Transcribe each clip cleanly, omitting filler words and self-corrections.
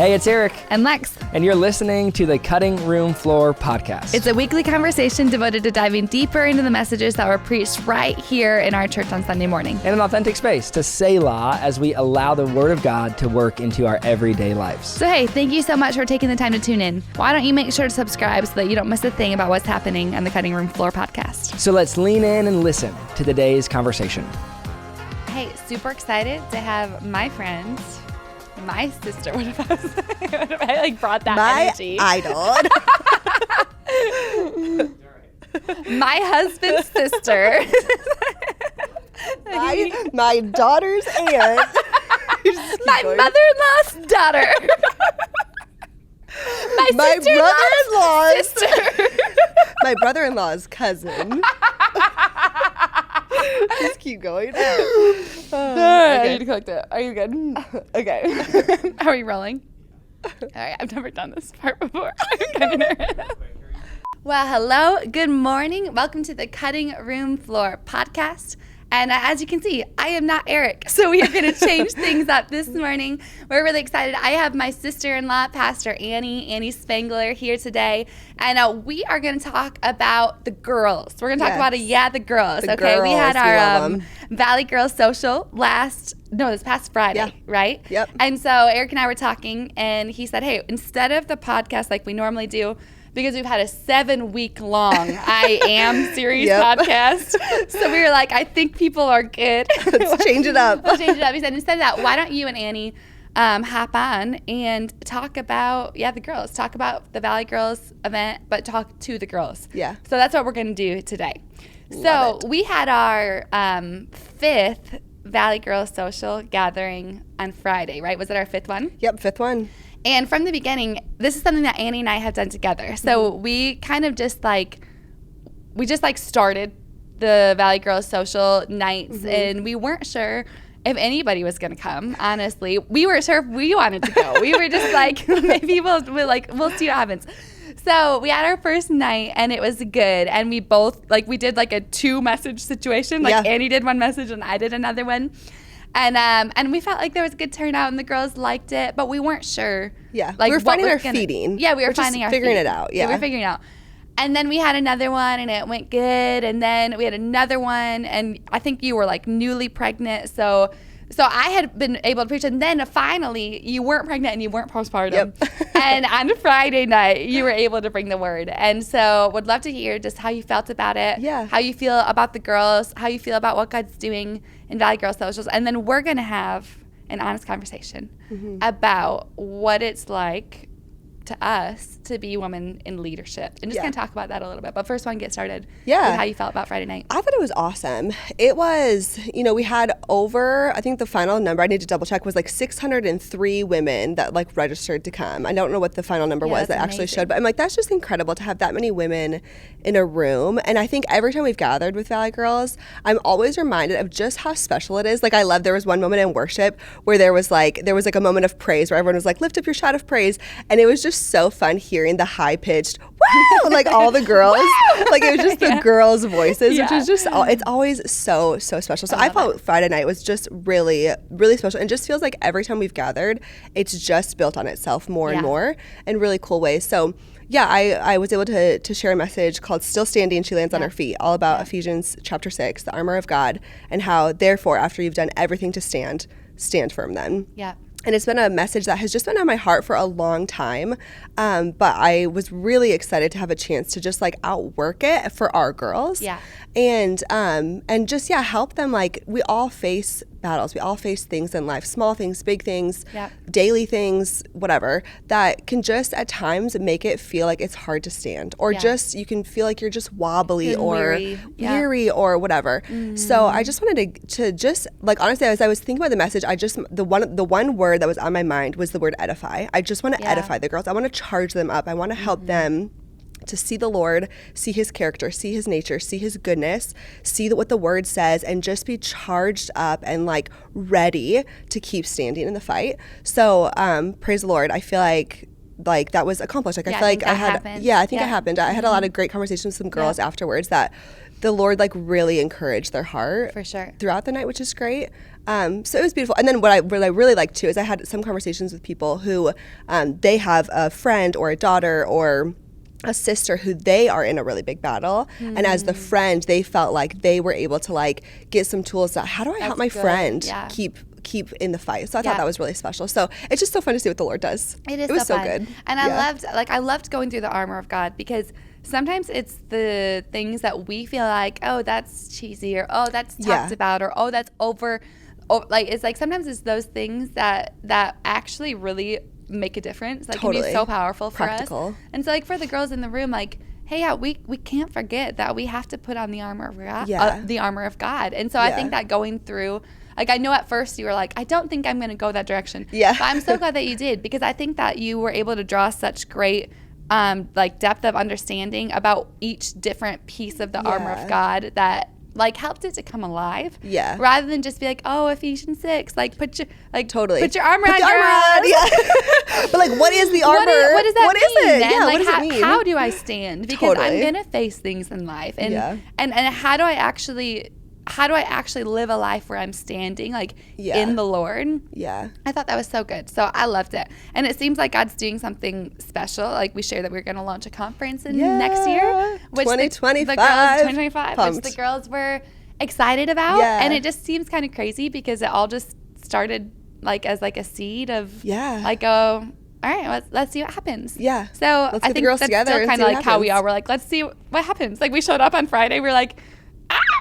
Hey, it's Eric. And Lex. And you're listening to the Cutting Room Floor podcast. It's a weekly conversation devoted to diving deeper into the messages that were preached right here in our church on Sunday morning. In an authentic space to Selah as we allow the Word of God to work into our everyday lives. So hey, thank you so much for taking the time to tune in. Why don't you make sure to subscribe so that you don't miss a thing about what's happening on the Cutting Room Floor podcast. So let's lean in and listen to today's conversation. Hey, super excited to have my friend, my sister. What if I brought that energy? My idol. My husband's sister. my daughter's aunt. My mother-in-law's daughter. My brother-in-law's sister. My brother-in-law's cousin. Just keep going. I need to collect it. Are you good? Okay. Are we rolling? All right. I've never done this part before. I'm kind of nervous. Well, hello. Good morning. Welcome to the Cutting Room Floor podcast. And as you can see, I am not Eric. So we are going to change things up this morning. We're really excited. I have my sister-in-law, Pastor Annie Spangler, here today. And we are going to talk about the girls. We're going to talk about the girls. The okay, girls, we had our Valley Girls Social this past Friday, right? Yep. And so Eric and I were talking, and he said, hey, instead of the podcast like we normally do, because we've had a 7-week-long I Am series podcast. So we were like, I think people are good. Let's change it up. He said, instead of that, why don't you and Annie hop on and talk about, the girls. Talk about the Valley Girls event, but talk to the girls. Yeah. So that's what we're going to do today. So we had our 5th Valley Girls Social gathering on Friday, right? Was it our 5th one? Yep, 5th one. And from the beginning, this is something that Annie and I have done together. So we kind of just started the Valley Girls Social nights, and we weren't sure if anybody was going to come, honestly. We weren't sure if we wanted to go. We were just like, maybe we'll see what happens. So we had our first night, and it was good. And we both, we did a 2-message situation. Annie did one message, and I did another one. And we felt like there was a good turnout, and the girls liked it, but we weren't sure. Yeah, we were finding our feeding. Yeah, we were finding our figuring feeding. it out. Yeah, we were figuring it out. And then we had another one, and it went good. And then we had another one, and I think you were newly pregnant, so I had been able to preach. And then finally, you weren't pregnant and you weren't postpartum. Yep. And on Friday night, you were able to bring the word. And so would love to hear just how you felt about it. Yeah. How you feel about the girls, how you feel about what God's doing in Valley Girls Socials. And then we're going to have an honest conversation about what it's like to us to be women in leadership, and just kind of talk about that a little bit. But first, I want to get started with how you felt about Friday night. I thought it was awesome. It was, we had over, I think the final number, I need to double check, was 603 women that registered to come. I don't know what the final number was that actually showed, but I'm that's just incredible to have that many women in a room. And I think every time we've gathered with Valley Girls, I'm always reminded of just how special it is. I love, there was one moment in worship where there was a moment of praise where everyone was lift up your shout of praise. And it was just so fun hearing the high-pitched woo, all the girls. It was just the girls' voices, which is just, it's always so special. So I felt Friday night was just really, really special, and just feels like every time we've gathered, it's just built on itself more and more in really cool ways. So I was able to share a message called Still Standing, She Lands on Her Feet, all about Ephesians chapter 6, the armor of God, and how, therefore, after you've done everything to stand firm then. Yeah. And it's been a message that has just been on my heart for a long time. But I was really excited to have a chance to just outwork it for our girls. Yeah. And just, help them. We all face battles. We all face things in life, small things, big things, daily things, whatever, that can just at times make it feel like it's hard to stand, or just you can feel like you're just wobbly or weary or whatever. So I just wanted to just honestly, as I was thinking about the message, the one word that was on my mind was the word edify. I just want to edify the girls. I want to charge them up. I want to help them to see the Lord, see his character, see his nature, see his goodness, see what the word says, and just be charged up and ready to keep standing in the fight. So praise the Lord. I feel like that was accomplished. I feel like I had, I think it happened. I had a lot of great conversations with some girls afterwards that the Lord like really encouraged their heart For sure. throughout the night, which is great. So it was beautiful. And then what I really liked too is I had some conversations with people who they have a friend or a daughter or a sister who they are in a really big battle, and as the friend, they felt like they were able to like get some tools that how do I help my friend keep in the fight. So I thought that was really special. So it's just so fun to see what the Lord does. It was so fun. good. And I loved going through the armor of God, because sometimes it's the things that we feel like, oh, that's cheesy, or oh, that's talked about, or oh, that's over. Like it's like sometimes it's those things that actually really make a difference. Like can be so powerful for us. And so like for the girls in the room, like, hey, we can't forget that we have to put on the armor of God. The armor of God. And so I think that going through, like, I know at first you were like, I don't think I'm going to go that direction. Yeah. But I'm so glad that you did, because I think that you were able to draw such great like depth of understanding about each different piece of the armor of God that like helped it to come alive. Yeah. Rather than just be like, oh, Ephesians 6, like put your put your armor on. But like, what is the armor? What does that mean? What is it? Yeah, like, what does it mean? How do I stand? Because I'm gonna face things in life, and how do I actually live a life where I'm standing like in the Lord? Yeah. I thought that was so good. So I loved it. And it seems like God's doing something special. Like we shared that we're going to launch a conference in next year, which 2025, which the girls were excited about. Yeah. And it just seems kind of crazy because it all just started like as like a seed of like all right, let's see what happens. Yeah. So I think that's still kind of like how we are. We're like, let's see what happens. Like we showed up on Friday. We're like,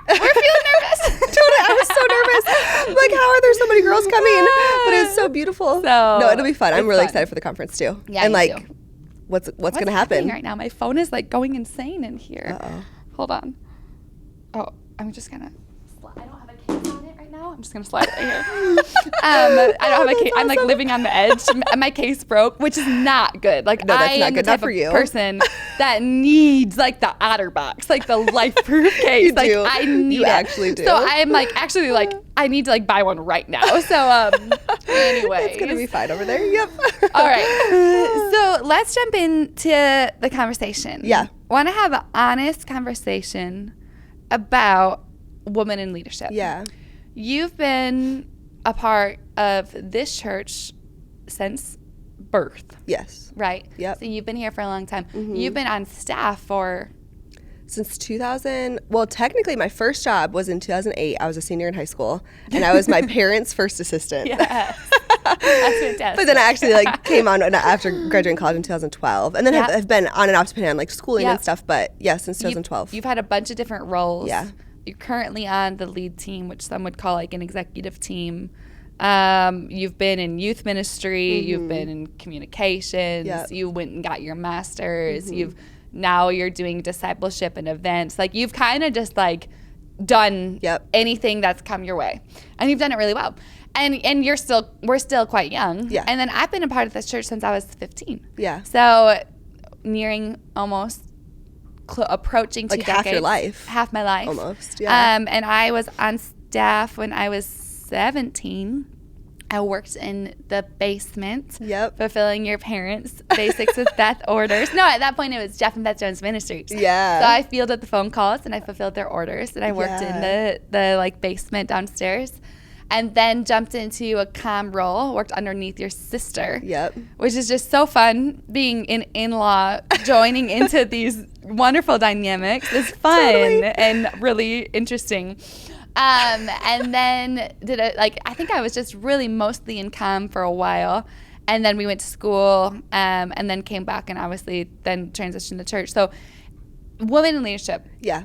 we're feeling nervous. I was so nervous. Like, how are there so many girls coming? But it's so beautiful. So no, it'll be fun. I'm really excited for the conference too. Yeah, and like, what's going to happen right now? My phone is like going insane in here. Hold on. Oh, I'm just gonna. I don't have a case on it right now. I'm just gonna slide it right here. I don't have a case. Awesome. I'm like living on the edge. My case broke, which is not good. Like no, that's not good. Not for you. Person that needs like the OtterBox, like the life-proof case. You like do. I need you it. Actually do. So I'm like actually like I need to like buy one right now. So anyway, it's gonna be fine over there. Yep. All right. So let's jump into the conversation. Yeah. Want to have an honest conversation about women in leadership. Yeah. You've been a part of this church since birth. Yes. Right? Yep. So you've been here for a long time. Mm-hmm. You've been on staff since 2000. Well, technically my first job was in 2008. I was a senior in high school, and I was my parents' first assistant. Yes. That's fantastic. But then I actually like came on after graduating college in 2012, and then have been on and off depending on like schooling and stuff. But since 2012. You've had a bunch of different roles. Yeah. You're currently on the lead team, which some would call like an executive team. You've been in youth ministry. Mm-hmm. You've been in communications. Yep. You went and got your master's. Mm-hmm. Now you're doing discipleship and events. Like you've kind of just like done anything that's come your way, and you've done it really well. And we're still quite young. Yeah. And then I've been a part of this church since I was 15. Yeah. So nearing almost approaching 2 decades. Half your life. Half my life. Almost, yeah. And I was on staff when I was 17. I worked in the basement, fulfilling your parents' basics with Beth orders. No, at that point it was Jeff and Beth Jones Ministries. Yeah. So I fielded the phone calls and I fulfilled their orders, and I worked in the like basement downstairs. And then jumped into a comm role, worked underneath your sister. Yep. Which is just so fun, being an in-law, joining into these wonderful dynamics. It's fun and really interesting. And then I think I was just really mostly in comm for a while. And then we went to school and then came back and obviously then transitioned to church. So women in leadership. Yeah.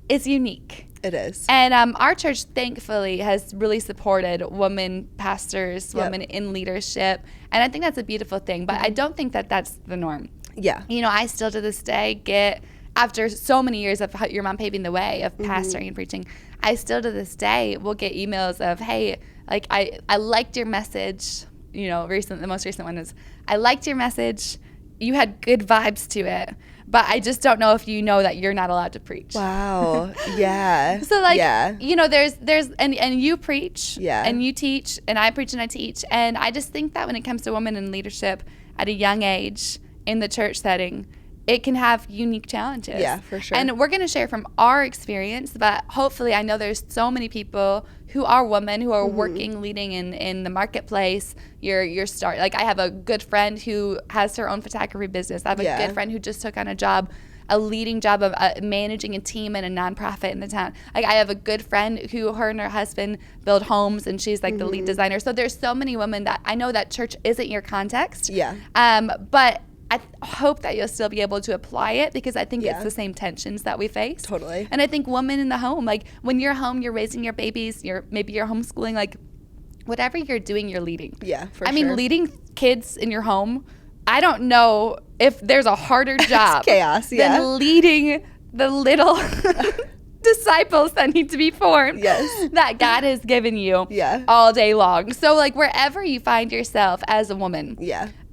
It's unique. It is. And our church, thankfully, has really supported women pastors, women in leadership. And I think that's a beautiful thing. But I don't think that that's the norm. Yeah. You know, I still to this day get, after so many years of your mom paving the way of pastoring and preaching, I still to this day will get emails of, hey, like I liked your message. You know, the most recent one is, I liked your message. You had good vibes to it. But I just don't know if you know that you're not allowed to preach. Wow. Yeah. So like, you know, there's and you preach and you teach, and I preach and I teach. And I just think that when it comes to women in leadership at a young age in the church setting, it can have unique challenges. Yeah, for sure. And we're going to share from our experience, but hopefully I know there's so many people who are women who are working, leading in the marketplace. Your start. Like I have a good friend who has her own photography business. I have a good friend who just took on a leading job of managing a team in a nonprofit in the town. Like I have a good friend who her and her husband build homes, and she's like the lead designer. So there's so many women that I know that church isn't your context. Yeah. But I hope that you'll still be able to apply it, because I think it's the same tensions that we face. Totally. And I think women in the home, like when you're home, you're raising your babies, maybe you're homeschooling, like whatever you're doing, you're leading. Yeah, for sure. I mean, leading kids in your home, I don't know if there's a harder job chaos, than leading the little disciples that need to be formed that God has given you all day long. So like wherever you find yourself as a woman,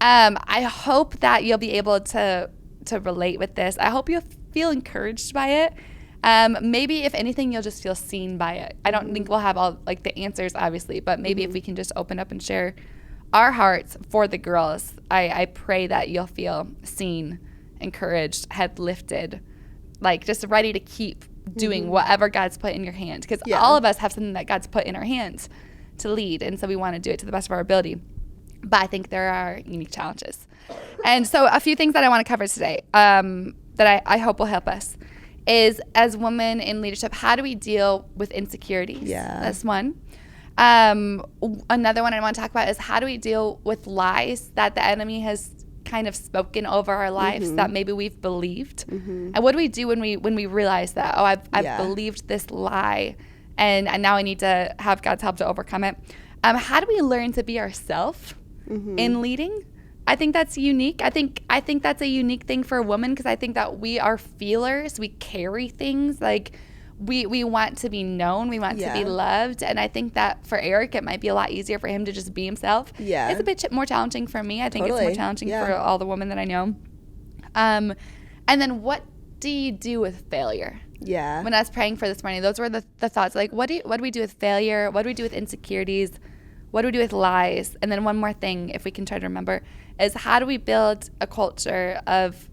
I hope that you'll be able to relate with this. I hope you'll feel encouraged by it. Maybe if anything, you'll just feel seen by it. I don't think we'll have all like the answers, obviously, but maybe if we can just open up and share our hearts for the girls, I pray that you'll feel seen, encouraged, head lifted, like just ready to keep doing whatever God's put in your hand. Because all of us have something that God's put in our hands to lead, and so we want to do it to the best of our ability. But I think there are unique challenges. And so a few things that I want to cover today that I hope will help us is, as women in leadership, how do we deal with insecurities? That's one. Another one I want to talk about is, how do we deal with lies that the enemy has kind of spoken over our lives that maybe we've believed? And what do we do when we realize that, oh, I've believed this lie, and now I need to have God's help to overcome it? How do we learn to be ourselves in leading? I think that's unique. I think that's a unique thing for a woman, because I think that we are feelers. We carry things. Like we want to be known. We want to be loved. And I think that for Eric, it might be a lot easier for him to just be himself. It's a bit more challenging for me. I think it's more challenging for all the women that I know. And then what do you do with failure? When I was praying for this morning, those were the thoughts. Like, what do we do with failure? What do we do with insecurities? What do we do with lies? And then one more thing, if we can try to remember, is how do we build a culture of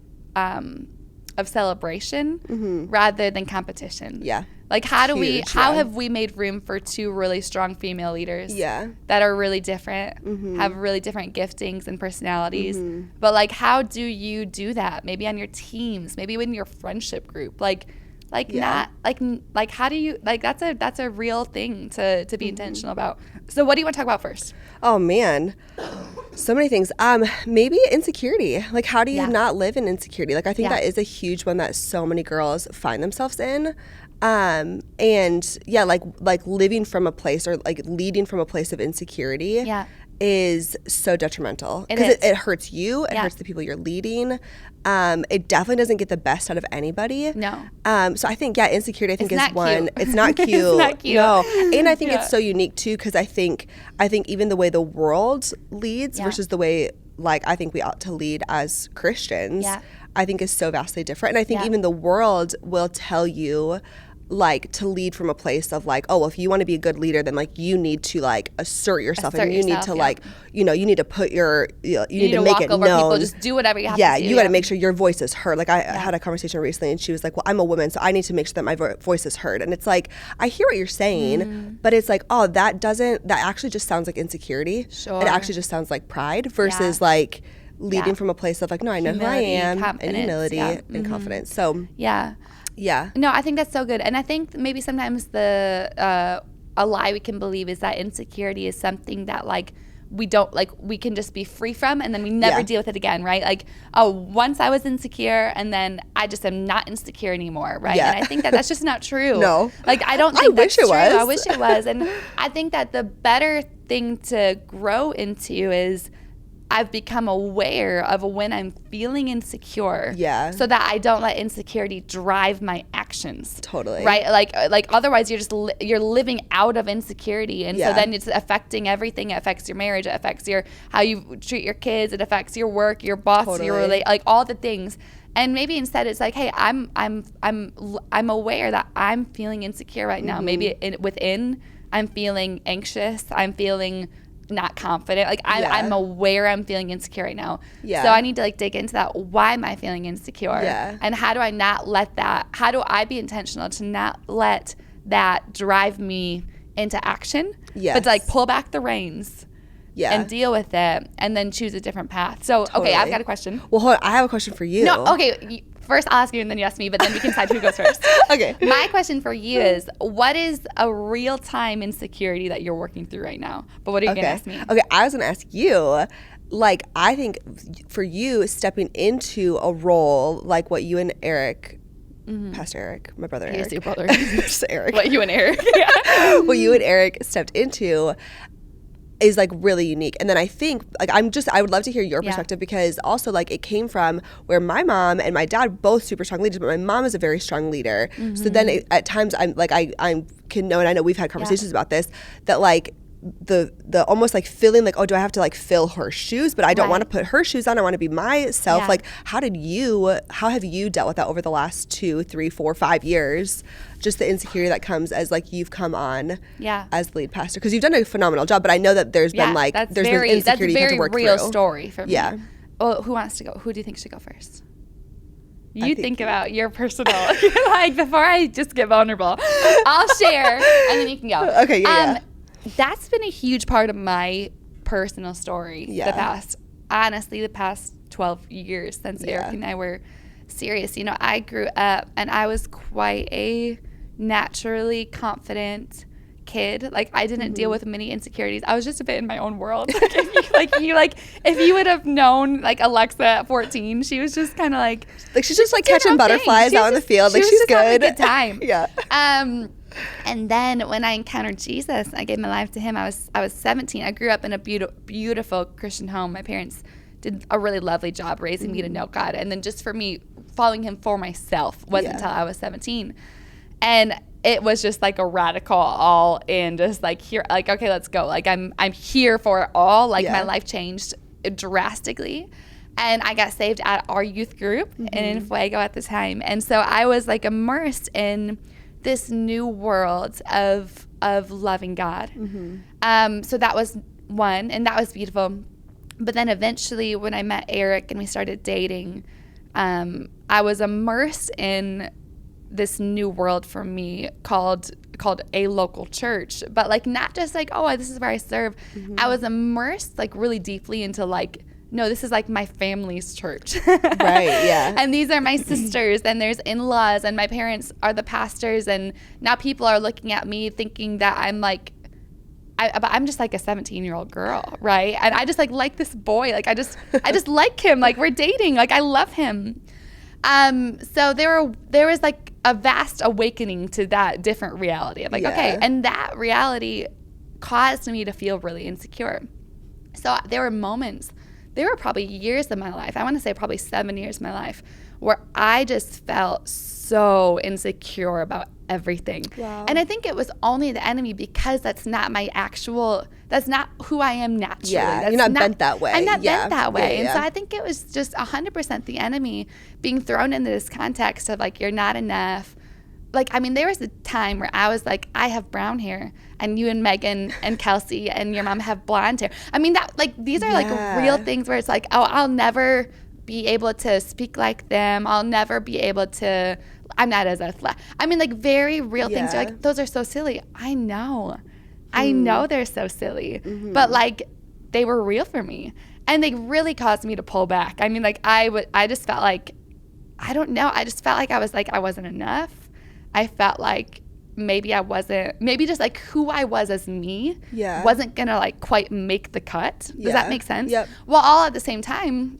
celebration rather than competition? Like how have we made room for two really strong female leaders that are really different, have really different giftings and personalities, but like how do you do that? Maybe on your teams, maybe in your friendship group, not like how do you, like that's a real thing to be intentional about. So what do you want to talk about first? Oh man, so many things. Maybe insecurity. Like how do you not live in insecurity? Like I think that is a huge one that so many girls find themselves in. And like living from a place, or like leading from a place of insecurity is so detrimental, because it hurts you. It hurts the people you're leading. It definitely doesn't get the best out of anybody. No. So I think, insecurity, is one. Cute. It's not cute. It's not cute. No. And I think it's so unique too, because I think even the way the world leads versus the way like I think we ought to lead as Christians, I think is so vastly different. And I think even the world will tell you like to lead from a place of like, oh, well, if you want to be a good leader, then like you need to like assert yourself, and you need to like, you need to put your, you need to make it known. People, just do whatever you have to do. You got to make sure your voice is heard. Like I had a conversation recently, and she was like, well, I'm a woman, so I need to make sure that my voice is heard. And it's like, I hear what you're saying, but it's like, oh, that actually just sounds like insecurity. Sure. It actually just sounds like pride versus like leading from a place of like, no, I know humility, who I am, and humility and confidence. So no, I think that's so good. And I think maybe sometimes a lie we can believe is that insecurity is something that like we don't, like we can just be free from, and then we never deal with it again, right? Like, oh, once I was insecure, and then I just am not insecure anymore, right? And I think that that's just not true. No. Like I don't think that's true. I wish it was. And I think that the better thing to grow into is I've become aware of when I'm feeling insecure, so that I don't let insecurity drive my actions. Totally. Right? Like otherwise you're living out of insecurity, and so then it's affecting everything. It affects your marriage. It affects how you treat your kids. It affects your work, your boss, your like all the things. And maybe instead it's like, hey, I'm aware that I'm feeling insecure right now. Maybe within I'm feeling anxious. I'm feeling not confident. Like I'm aware I'm feeling insecure right now. Yeah. So I need to like dig into that. Why am I feeling insecure? Yeah. And how do I not let that, how do I be intentional to not let that drive me into action? Yes. But to like pull back the reins. Yeah. And deal with it and then choose a different path. So, Totally. Okay, I've got a question. Well, hold on. I have a question for you. No, okay. First I'll ask you and then you ask me, but then we can decide who goes first. Okay. My question for you is, what is a real-time insecurity that you're working through right now? But what are you going to ask me? Okay, I was going to ask you, like, I think for you stepping into a role like what you and Eric, Pastor Eric, my brother Eric. Yes, your brother. Just Eric. What you and Eric. Yeah. What you and Eric stepped into is like really unique. And then I think like I would love to hear your perspective because also like it came from where my mom and my dad both super strong leaders, but my mom is a very strong leader. So then at times I'm like I can know, and I know we've had conversations about this, that like the almost like feeling like, oh, do I have to like fill her shoes? But I don't want to put her shoes on. I want to be myself. Like how have you dealt with that over the last 2, 3, 4, 5 years? Just the insecurity that comes as like you've come on as lead pastor, because you've done a phenomenal job, but I know that there's been like been insecurity you have to work through. That's a very real story for me. Yeah. Well, who wants to go? Who do you think should go first? You think about your personal, like before I just get vulnerable, I'll share and then you can go. Okay, yeah. That's been a huge part of my personal story the past 12 years since Eric and I were serious. You know, I grew up and I was quite a naturally confident kid. Like I didn't deal with many insecurities. I was just a bit in my own world. If you would have known like Alexa at 14, she was just kind of like she's just like catching butterflies out in the field. Like she's good. Having a good time. Yeah. And then when I encountered Jesus, I gave my life to him. I was 17. I grew up in a beautiful Christian home. My parents did a really lovely job raising me to know God. And then just for me, following him for myself wasn't until I was 17. And it was just like a radical all in, just like here, like, okay, let's go. Like I'm here for it all. Like my life changed drastically. And I got saved at our youth group in Fuego at the time. And so I was like immersed in this new world of loving God. So that was one, and that was beautiful. But then eventually when I met Eric and we started dating, I was immersed in this new world for me called a local church, but like not just like, oh, this is where I serve. I was immersed like really deeply into like, no, this is like my family's church. Right, yeah. And these are my sisters, and there's in-laws, and my parents are the pastors, and now people are looking at me thinking that I'm like, I'm just like a 17-year-old girl, right? And I just like this boy, like I just like him, like we're dating, like I love him. So there was like a vast awakening to that different reality. I'm like, okay, and that reality caused me to feel really insecure. So there were moments. There were probably years of my life, I want to say probably 7 years of my life, where I just felt so insecure about everything. Wow. And I think it was only the enemy, because that's not who I am naturally. Yeah, you're not bent that way. I'm not bent that way. Yeah. And so I think it was just 100% the enemy being thrown into this context of like, you're not enough. Like, I mean, there was a time where I was like, I have brown hair, and you and Megan and Kelsey and your mom have blonde hair. I mean, that like these are like real things where it's like, oh, I'll never be able to speak like them. I'll never be able to. I'm not as athletic. I mean, like very real things. You're like, those are so silly. I know they're so silly, but like they were real for me, and they really caused me to pull back. I mean, like I just felt like, I don't know. I just felt like I wasn't enough. I felt like maybe just like who I was as me wasn't gonna like quite make the cut. Does that make sense? Yep. Well, all at the same time,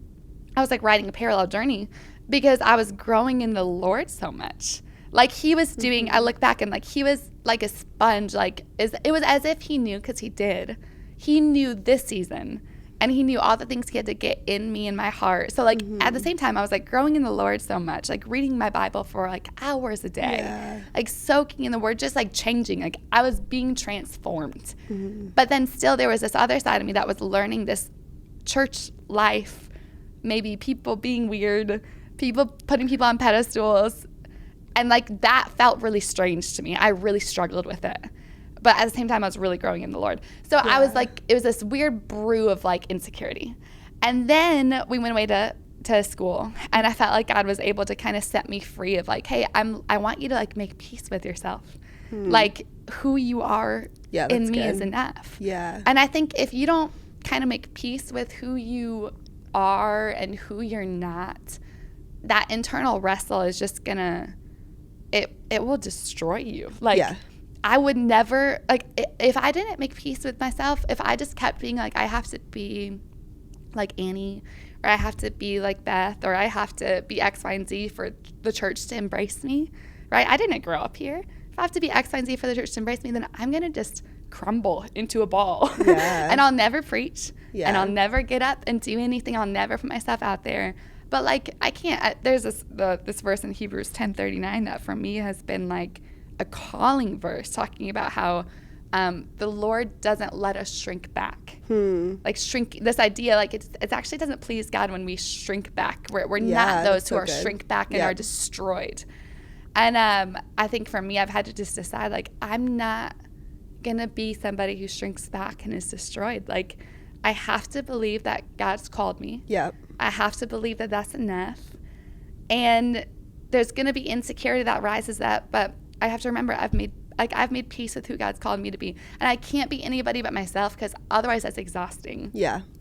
I was like riding a parallel journey, because I was growing in the Lord so much. Like he was doing, I look back and like he was like a sponge, like it was as if he knew, because he did. He knew this season, and he knew all the things he had to get in me and my heart. So like at the same time, I was like growing in the Lord so much, like reading my Bible for like hours a day, like soaking in the word, just like changing. Like I was being transformed. But then still there was this other side of me that was learning this church life, maybe people being weird, people putting people on pedestals. And like that felt really strange to me. I really struggled with it. but at the same time I was really growing in the Lord. So I was like, it was this weird brew of like insecurity. And then we went away to school, and I felt like God was able to kind of set me free of like, hey, I want you to like make peace with yourself. Like who you are in me is enough. Yeah. And I think if you don't kind of make peace with who you are and who you're not, that internal wrestle is just gonna, it will destroy you. Like I would never, like if I didn't make peace with myself, if I just kept being like, I have to be like Annie, or I have to be like Beth, or I have to be X, Y, and Z for the church to embrace me, right? I didn't grow up here. If I have to be X, Y, and Z for the church to embrace me, then I'm going to just crumble into a ball. And I'll never preach. And I'll never get up and do anything. I'll never put myself out there. But like, I can't, there's this verse in Hebrews 10:39 that for me has been like a calling verse, talking about how the Lord doesn't let us shrink back. Like shrink, this idea, like it actually doesn't please God when we shrink back. We're not those who are shrink back and are destroyed. And I think for me, I've had to just decide, like, I'm not gonna be somebody who shrinks back and is destroyed. Like, I have to believe that God's called me. I have to believe that that's enough. And there's gonna be insecurity that rises up, but I have to remember I've made peace with who God's called me to be. And I can't be anybody but myself, because otherwise that's exhausting.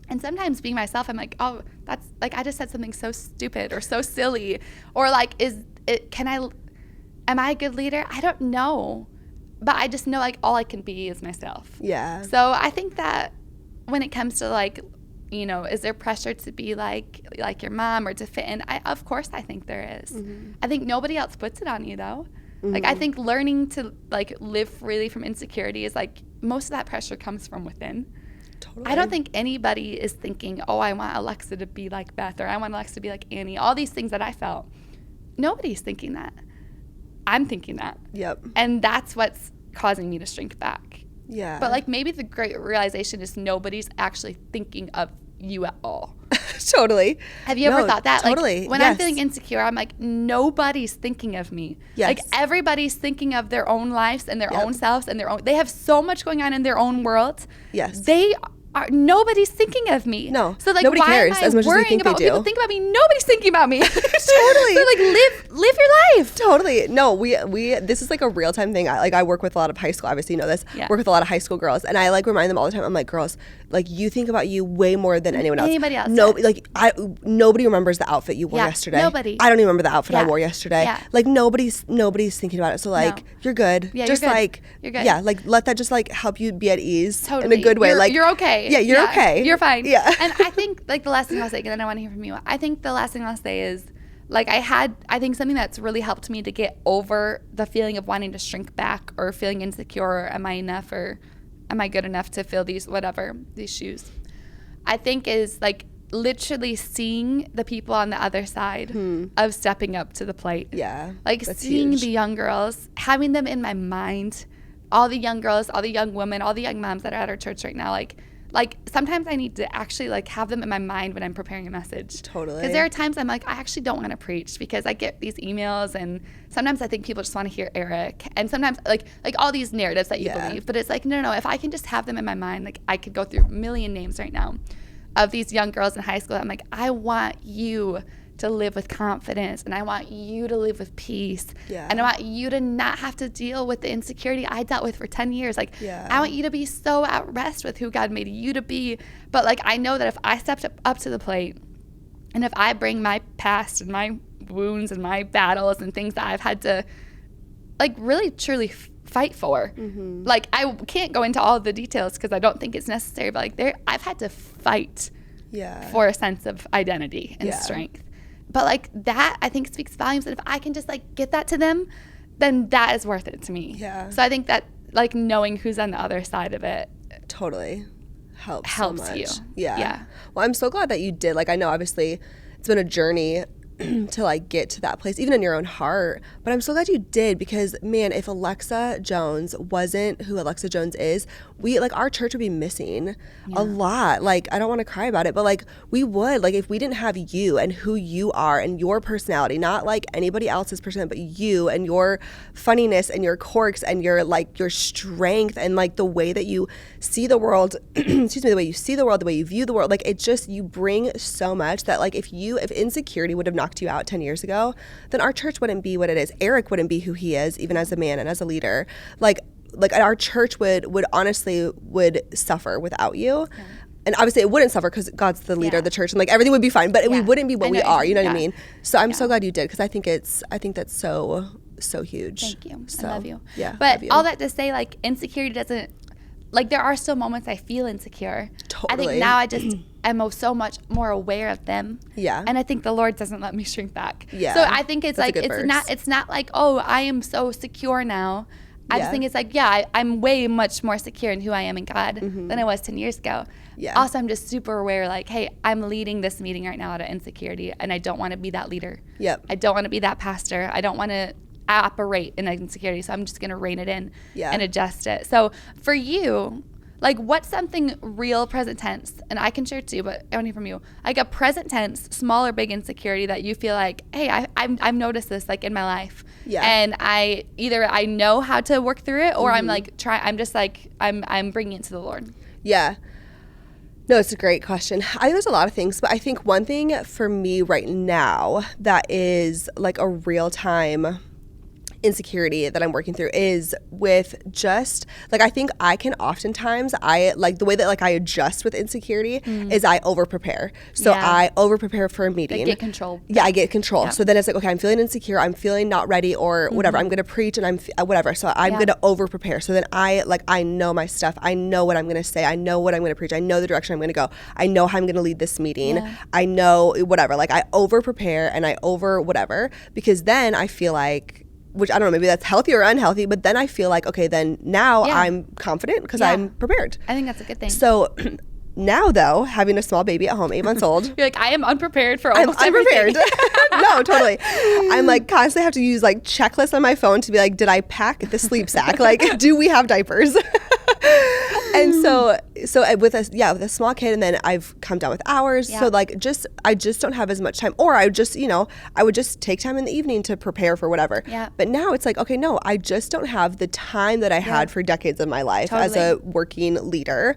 And sometimes being myself, I'm like, oh, that's like, I just said something so stupid or so silly. Or like, am I a good leader? I don't know. But I just know like all I can be is myself. So I think that when it comes to like, you know, is there pressure to be like your mom or to fit in? Of course I think there is. I think nobody else puts it on you though. Like, I think learning to, like, live freely from insecurity is, like, most of that pressure comes from within. I don't think anybody is thinking, oh, I want Alexa to be like Beth, or I want Alexa to be like Annie. All these things that I felt. Nobody's thinking that. I'm thinking that. And that's what's causing me to shrink back. But, like, maybe the great realization is nobody's actually thinking of you at all. Have you ever thought that? Like, when I'm feeling insecure, I'm like, nobody's thinking of me. Like, everybody's thinking of their own lives and their own selves and they have so much going on in their own world. Nobody's thinking of me. So like, nobody cares as much as they think they do. People think about me. Nobody's thinking about me. So like, live your life. No, we this is like a real time thing. I work with a lot of high school. Obviously, you know this. Work with a lot of high school girls, and I like remind them all the time. I'm like, girls, like, you think about you way more than anyone else. Anybody else? Nobody remembers the outfit you wore yesterday. Nobody. I don't even remember the outfit I wore yesterday. Like, nobody's thinking about it. So like, you're good. Just you're good. Like, you're good. Like, let that just like help you be at ease in a good way. Like, you're okay. You're okay. You're fine. And I think, like, the last thing I'll say, and then I want to hear from you. I think the last thing I'll say is, like, I think something that's really helped me to get over the feeling of wanting to shrink back or feeling insecure, or am I enough, or am I good enough to fill these shoes, I think is, like, literally seeing the people on the other side of stepping up to the plate. Like, seeing the young girls, having them in my mind, all the young girls, all the young women, all the young moms that are at our church right now, like sometimes I need to actually like have them in my mind when I'm preparing a message. Because there are times I'm like, I actually don't want to preach, because I get these emails, and sometimes I think people just want to hear Eric, and sometimes like all these narratives that you believe, but it's like, no, if I can just have them in my mind, like I could go through a million names right now of these young girls in high school. I'm like, I want you to live with confidence, and I want you to live with peace, and I want you to not have to deal with the insecurity I dealt with for 10 years. Like, I want you to be so at rest with who God made you to be. But like, I know that if I stepped up to the plate, and if I bring my past and my wounds and my battles and things that I've had to like really truly fight for, like, I can't go into all of the details because I don't think it's necessary, but like, I've had to fight for a sense of identity and strength. But like, that I think speaks volumes, and if I can just like get that to them, then that is worth it to me. So I think that like knowing who's on the other side of it helps so much. you. Well, I'm so glad that you did. Like, I know obviously it's been a journey to like get to that place, even in your own heart. But I'm so glad you did, because man, if Alexa Jones wasn't who Alexa Jones is, we like our church would be missing a lot. Like, I don't want to cry about it, but like we would, like if we didn't have you and who you are and your personality, not like anybody else's personality, but you and your funniness and your quirks and your like your strength and like the way that you see the world, excuse me, the way you see the world, the way you view the world, like it just, you bring so much that like if insecurity would have knocked you out 10 years ago, then our church wouldn't be what it is. Eric wouldn't be who he is, even as a man and as a leader. Like our church would honestly suffer without you. Yeah. And obviously it wouldn't suffer because God's the leader of the church and like everything would be fine, but we wouldn't be what we are, you know what I mean? So I'm so glad you did, because I think that's so huge. Thank you. So, I love you. Yeah. But all that to say, like, insecurity doesn't, like, there are still moments I feel insecure. Totally. I think now I just am so much more aware of them. Yeah. And I think the Lord doesn't let me shrink back. Yeah. So I think it's That's like, it's not like, oh, I am so secure now. I just think it's like, I'm way much more secure in who I am in God than I was 10 years ago. Yeah. Also, I'm just super aware, like, hey, I'm leading this meeting right now out of insecurity, and I don't want to be that leader. Yep. I don't want to be that pastor. I don't want to operate in insecurity, so I'm just going to rein it in and adjust it. So for you, like, what's something real present tense, and I can share too, but only from you, like a present tense, small or big insecurity that you feel like, hey, I've noticed this like in my life, and I know how to work through it, or I'm bringing it to the Lord. Yeah. No, it's a great question. I think there's a lot of things, but I think one thing for me right now that is like a real time insecurity that I'm working through is with just like, I think I can oftentimes, I like the way that like I adjust with insecurity is I over prepare. So I over prepare for a meeting. Like get control. Yeah, I get control. Yeah. So then it's like, okay, I'm feeling insecure, I'm feeling not ready or whatever. I'm going to preach and I'm whatever. So I'm going to over prepare. So then I know my stuff. I know what I'm going to say. I know what I'm going to preach. I know the direction I'm going to go. I know how I'm going to lead this meeting. Yeah. I know whatever. Like I over prepare and I over whatever, because then I feel like, which I don't know, maybe that's healthy or unhealthy, but then I feel like, okay, then now I'm confident because I'm prepared. I think that's a good thing. So now though, having a small baby at home, 8 months old. You're like, I am unprepared for almost everything. No, totally. I'm like constantly have to use like checklists on my phone to be like, did I pack the sleep sack? Like, do we have diapers? And so with a small kid, and then I've come down with hours. So like I just don't have as much time, or I would just take time in the evening to prepare for whatever. Yeah. But now it's like, okay, no, I just don't have the time that I had for decades of my life as a working leader.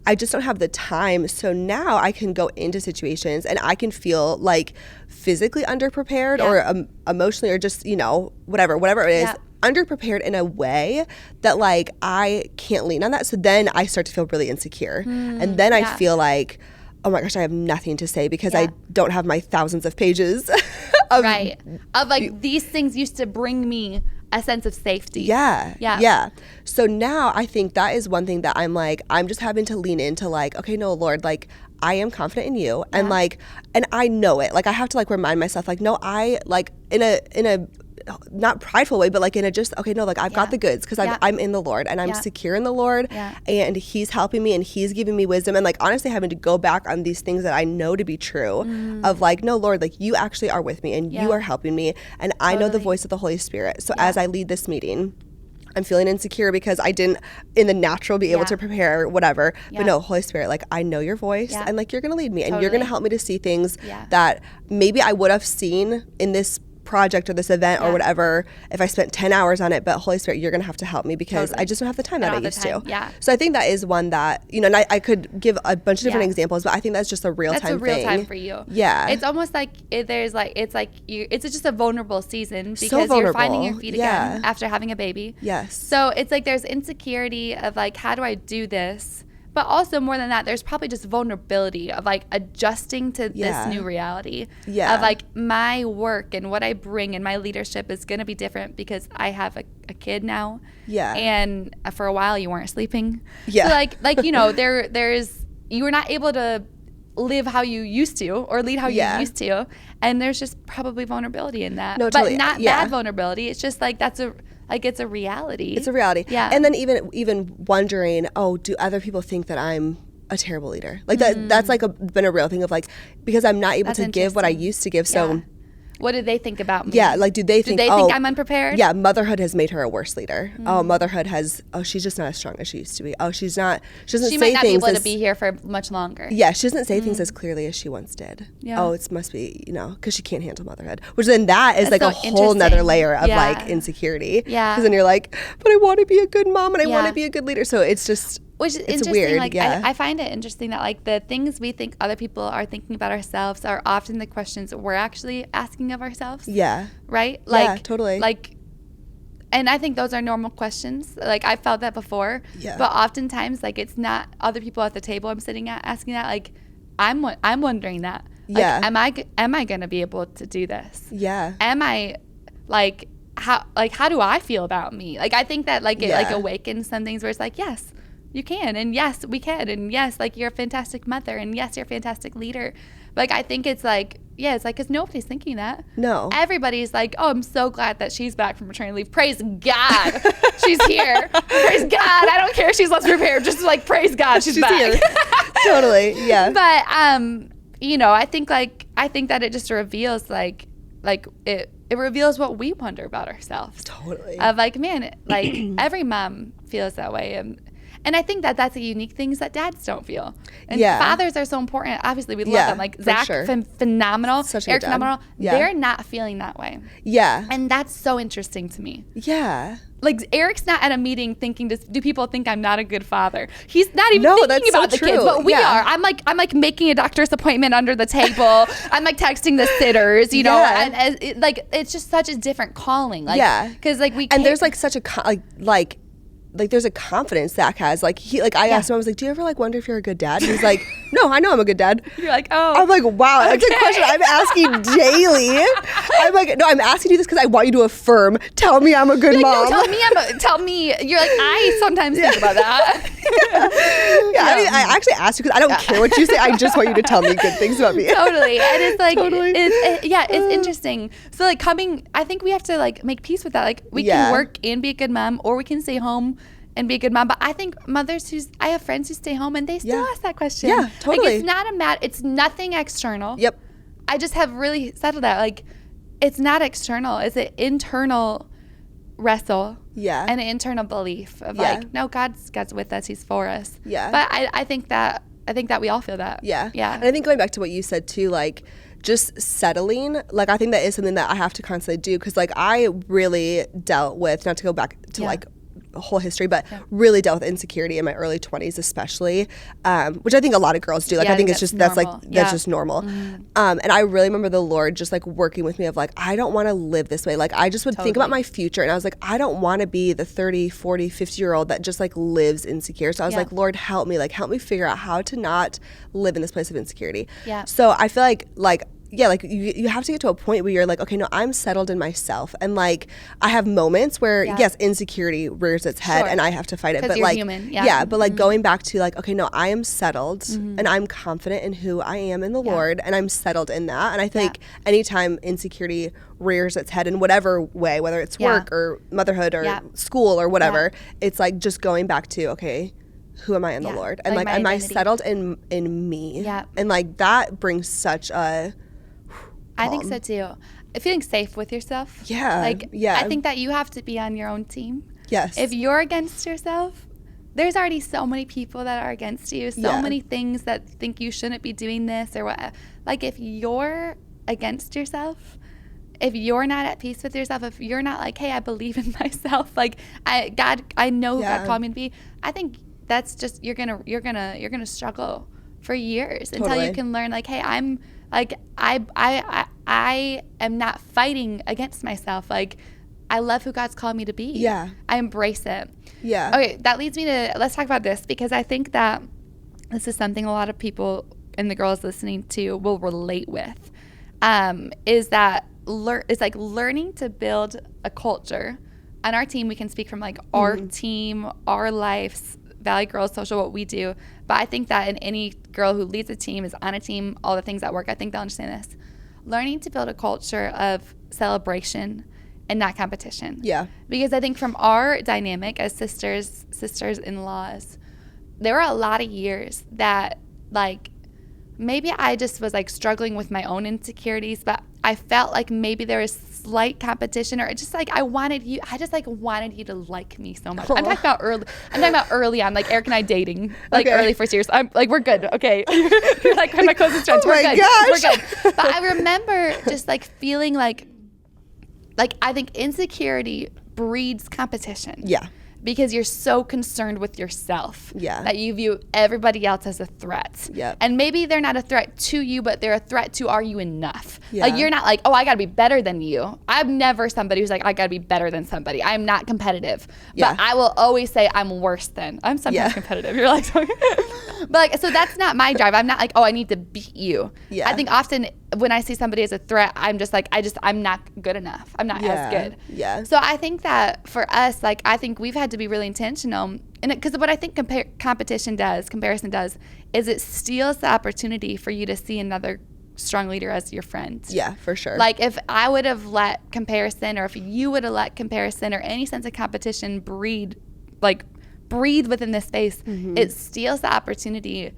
I just don't have the time. So now I can go into situations and I can feel like physically underprepared or emotionally or just, whatever it is. Underprepared in a way that like I can't lean on that. So then I start to feel really insecure. And then I feel like, oh my gosh, I have nothing to say because I don't have my thousands of pages of like these things used to bring me a sense of safety. Yeah. So now I think that is one thing that I'm like, I'm just having to lean into like, okay, no, Lord, like I am confident in you. And like, and I know it. Like I have to like remind myself like, no, I like in a not prideful way, but like in a just, okay, no, like I've got the goods because I'm in the Lord and I'm secure in the Lord and he's helping me and he's giving me wisdom, and like honestly having to go back on these things that I know to be true of like, no, Lord, like you actually are with me and you are helping me and I know the voice of the Holy Spirit. So as I lead this meeting, I'm feeling insecure because I didn't in the natural be able to prepare whatever. But no, Holy Spirit, like I know your voice and like you're going to lead me and you're going to help me to see things that maybe I would have seen in this project or this event or whatever if I spent 10 hours on it, but Holy Spirit, you're going to have to help me because I just don't have the time that I used to. Yeah. So I think that is one that, and I could give a bunch of different examples, but I think that's just a real time thing. That's a real time for you. Yeah. It's almost like it's just a vulnerable season because you're finding your feet again after having a baby. Yes. So it's like there's insecurity of like, how do I do this? But also more than that, there's probably just vulnerability of like adjusting to this new reality of like my work and what I bring and my leadership is going to be different because I have a kid now. Yeah. And for a while you weren't sleeping. Yeah. So like there's you were not able to live how you used to or lead how you used to, and there's just probably vulnerability in that. No, totally. But not bad vulnerability. It's just like it's a reality. It's a reality. Yeah. And then even wondering, do other people think that I'm a terrible leader? Like that's like been a real thing of like, because I'm not able to give what I used to give. So What do they think about me? Yeah, like do they think I'm unprepared? Yeah, motherhood has made her a worse leader. Motherhood has she's just not as strong as she used to be. She doesn't she say might not things be able to be here for much longer. Yeah, she doesn't say things as clearly as she once did. Yeah. It must be, because she can't handle motherhood. Which then that is That's like so a whole nother interesting. layer of Yeah. like insecurity. Yeah. Because then you're like, but I want to be a good mom and I want to be a good leader. So it's just Which is it's interesting. weird. Like yeah. I find it interesting that like the things we think other people are thinking about ourselves are often the questions we're actually asking of ourselves. Yeah. Right? Like, yeah, totally. Like, and I think those are normal questions. Like I've felt that before. Yeah. But oftentimes, like it's not other people at the table I'm sitting at asking that. Like I'm wondering that. Like, Yeah. Am I gonna be able to do this? Yeah. Am I like how do I feel about me? Like I think that like it like awakens some things where it's like, yes, you can, and yes, we can, and yes, like you're a fantastic mother, and yes, you're a fantastic leader. Like I think it's like, yeah, it's like because nobody's thinking that. No. Everybody's like, oh, I'm so glad that she's back from maternity leave. Praise God, she's here. Praise God. I don't care if she's less prepared. Just like praise God, she's back. Here. Totally. Yeah. But I think that it just reveals like it reveals what we wonder about ourselves. Totally. Of like, man, like every mom feels that way. And I think that that's a unique things that dads don't feel. And fathers are so important. Obviously, we love them. Like Zach, sure. Phenomenal. Such a Eric's good dad. phenomenal. Yeah. They're not feeling that way. Yeah. And that's so interesting to me. Yeah. Like Eric's not at a meeting thinking, do people think I'm not a good father? He's not even thinking that's about so the kids, true. but we are. I'm like making a doctor's appointment under the table. I'm like texting the sitters, you know, and it's just such a different calling. Like, because like we and there's like such a like there's a confidence Zach has. Like I asked him, I was like, do you ever like wonder if you're a good dad? And he's like, no, I know I'm a good dad. You're like, oh. I'm like, wow, that's a question I'm asking daily. I'm like, no, I'm asking you this because I want you to affirm. Tell me I'm a good mom. No, tell me. You're like, I sometimes think about that. I mean, I actually asked you because I don't care what you say. I just want you to tell me good things about me. Totally. And it's like, Totally. it's interesting. So like I think we have to like make peace with that. Like we can work and be a good mom, or we can stay home and be a good mom. But I think I have friends who stay home and they still ask that question. Yeah, totally. Like it's nothing external. Yep. I just have really settled that. Like it's not external. It's an internal wrestle. Yeah. And an internal belief of like, no, God's with us. He's for us. Yeah. But I think that we all feel that. Yeah. Yeah. And I think going back to what you said too, like just settling, like I think that is something that I have to constantly do because like I really dealt with, not to go back to like whole history, but really dealt with insecurity in my early 20s especially, which I think a lot of girls do. Like I think it's just that's just normal. Mm-hmm. And I really remember the Lord just like working with me of like, I don't want to live this way. Like I just would think about my future and I was like, I don't want to be the 30, 40, 50-year-old that just like lives insecure. So I was like, Lord, help me figure out how to not live in this place of insecurity. Yeah. So I feel like you have to get to a point where you're like, okay, no, I'm settled in myself. And like, I have moments where, yes, insecurity rears its head and I have to fight it. But you're like, human. But like going back to like, okay, no, I am settled and I'm confident in who I am in the Lord and I'm settled in that. And I think anytime insecurity rears its head in whatever way, whether it's work or motherhood or school or whatever, it's like just going back to, okay, who am I in the Lord? And like am identity. I settled in me? Yeah. And like that brings such a I think so too. Feeling safe with yourself. Yeah. Like, I think that you have to be on your own team. Yes. If you're against yourself, there's already so many people that are against you, so many things that think you shouldn't be doing this or what. Like, if you're against yourself, if you're not at peace with yourself, if you're not like, hey, I believe in myself, like, I know who God called me to be, I think that's just, you're gonna struggle for years until you can learn, like, hey, I'm, like, I am not fighting against myself. Like, I love who God's called me to be. Yeah. I embrace it. Yeah. Okay, that leads me to, let's talk about this, because I think that this is something a lot of people and the girls listening to will relate with, is that it's like learning to build a culture. On our team, we can speak from like our team, our lives, Valley Girls Social, what we do. But I think that in any girl who leads a team, is on a team, all the things that work, I think they'll understand this. Learning to build a culture of celebration and not competition. Yeah. Because I think from our dynamic as sisters-in-laws, there were a lot of years that, like, maybe I just was like struggling with my own insecurities, but I felt like maybe there was slight competition, or just like I just like wanted you to like me so much. I'm talking about early on, like Eric and I dating, like early first years. I'm like, we're good, okay? You're like one of my closest friends. We're good. We're good. But I remember just like feeling like I think insecurity breeds competition. Yeah. Because you're so concerned with yourself that you view everybody else as a threat. Yep. And maybe they're not a threat to you, but they're a threat to, are you enough? Yeah. Like, you're not like, oh, I got to be better than you. I'm never somebody who's like, I got to be better than somebody. I'm not competitive. But I will always say I'm worse than. I'm sometimes competitive. You're like, but like, so that's not my drive. I'm not like, oh, I need to beat you. Yeah. I think often when I see somebody as a threat, I'm just like, I'm not good enough. I'm not as good. Yeah. So I think that for us, like, I think we've had to be really intentional. And because what I think comparison does, is it steals the opportunity for you to see another strong leader as your friend. Yeah, for sure. Like, if I would have let comparison, or if you would have let comparison or any sense of competition breathe within this space, it steals the opportunity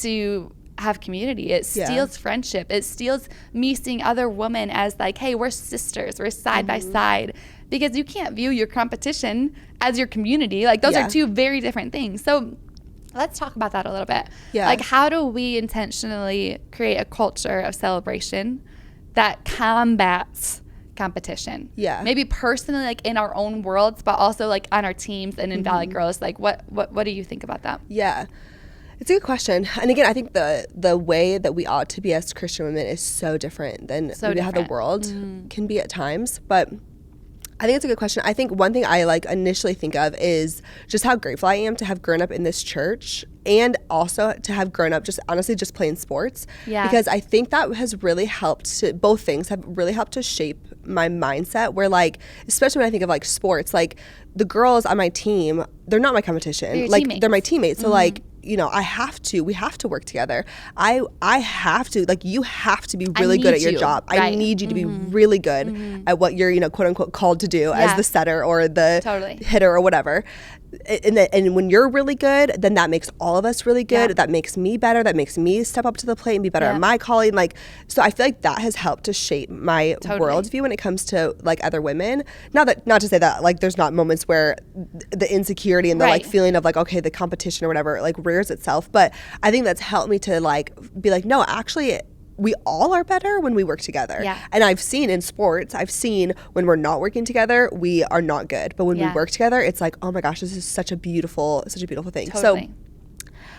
to have community. It steals friendship. It steals me seeing other women as like, hey, we're sisters. We're side by side. Because you can't view your competition as your community. Like, those are two very different things. So let's talk about that a little bit. Yeah. Like, how do we intentionally create a culture of celebration that combats competition? Yeah. Maybe personally, like in our own worlds, but also like on our teams and in Valley Girls. Like, what do you think about that? Yeah. It's a good question. And again, I think the way that we ought to be as Christian women is so different than how the world can be at times. But I think it's a good question. I think one thing I like initially think of is just how grateful I am to have grown up in this church, and also to have grown up just honestly just playing sports. Yeah. Because I think that has really helped both things have really helped to shape my mindset, where like, especially when I think of like sports, like the girls on my team, they're not my competition. Like teammates. They're my teammates. So like, we have to work together. I have to, like, you have to be really good at your job. Right. I need you to be really good at what you're, quote unquote, called to do as the setter or the hitter or whatever. And when you're really good, then that makes all of us really good. That makes me better. That makes me step up to the plate and be better at my calling. Like, so I feel like that has helped to shape my worldview when it comes to like other women. Not to say that like there's not moments where the insecurity and the like feeling of like, okay, the competition or whatever like rears itself. But I think that's helped me to like be like, no, actually, we all are better when we work together. Yeah. And I've seen in sports, when we're not working together, we are not good. But when we work together, it's like, oh my gosh, this is such a beautiful thing. Totally. So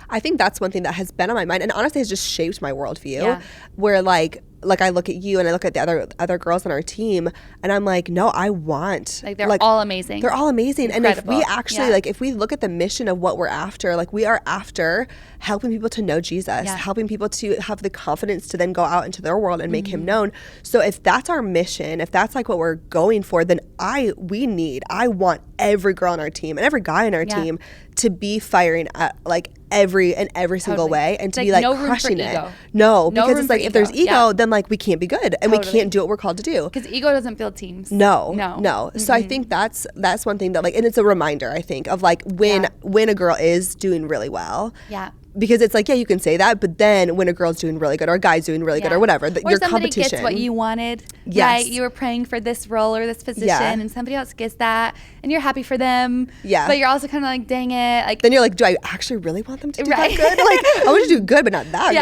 I think that's one thing that has been on my mind, and honestly has just shaped my worldview, where like I look at you and I look at the other girls on our team, and I'm like, no, I want like they're all amazing. They're all amazing. Incredible. And if we actually like if we look at the mission of what we're after, like we are after helping people to know Jesus, helping people to have the confidence to then go out into their world and make him known. So if that's our mission, if that's like what we're going for, then I want every girl on our team and every guy on our team to be firing at like every single way, and to be like crushing it. No, because it's like if there's ego, then like we can't be good and we can't do what we're called to do. Because ego doesn't build teams. No. So I think that's one thing that like, and it's a reminder I think of like when a girl is doing really well. Yeah. Because it's like, you can say that, but then when a girl's doing really good or a guy's doing really good or whatever, your competition. Or somebody gets what you wanted, right? You were praying for this role or this position, and somebody else gets that, and you're happy for them. Yeah. But you're also kind of like, dang it. Like, then you're like, do I actually really want them to do that good? Like, I want to do good, but not that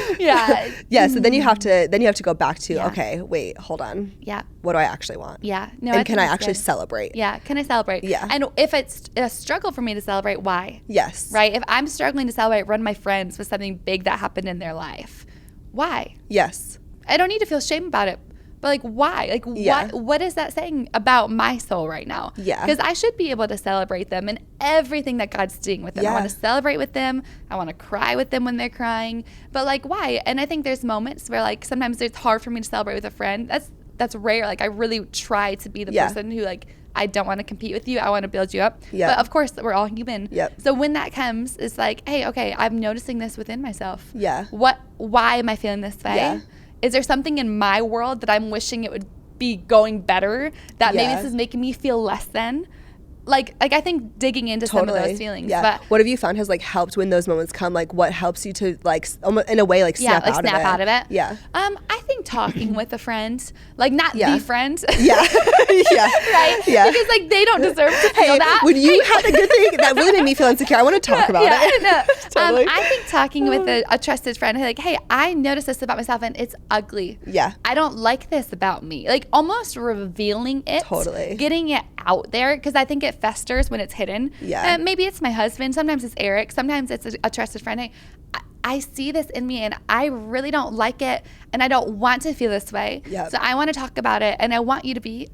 good. Yeah. So then you have to go back to, okay, wait, hold on. Yeah. What do I actually want? Yeah. No. And can I actually celebrate? Yeah. Can I celebrate? Yeah. And if it's a struggle for me to celebrate, why? Yes. Right. If I'm struggling to celebrate one of my friends with something big that happened in their life, why? Yes. I don't need to feel shame about it, but like, why? Like, what is that saying about my soul right now? Yeah. Because I should be able to celebrate them and everything that God's doing with them. I want to celebrate with them. I want to cry with them when they're crying. But like, why? And I think there's moments where like sometimes it's hard for me to celebrate with a friend. That's rare. Like, I really try to be the person who like, I don't want to compete with you. I want to build you up. Yep. But of course, we're all human. Yep. So when that comes, it's like, hey, okay, I'm noticing this within myself. Yeah. Why am I feeling this way? Yeah. Is there something in my world that I'm wishing it would be going better, that maybe this is making me feel less than? Like I think digging into some of those feelings. Yeah. But what have you found has like helped when those moments come? Like what helps you to like in a way like snap out of it? Yeah. I think talking with a friend, like not the friend. Yeah. Yeah. Right? Yeah. Because like they don't deserve to feel that. When you had a good thing, that really made me feel insecure. I want to talk about it. No. Totally. I think talking with a trusted friend, like, hey, I noticed this about myself and it's ugly. Yeah. I don't like this about me. Like almost revealing it. Totally. Getting it out there, because I think it festers when it's hidden. Yeah. Maybe it's my husband. Sometimes it's Eric. Sometimes it's a trusted friend. Hey, I see this in me and I really don't like it and I don't want to feel this way. Yep. So I want to talk about it and I want you to be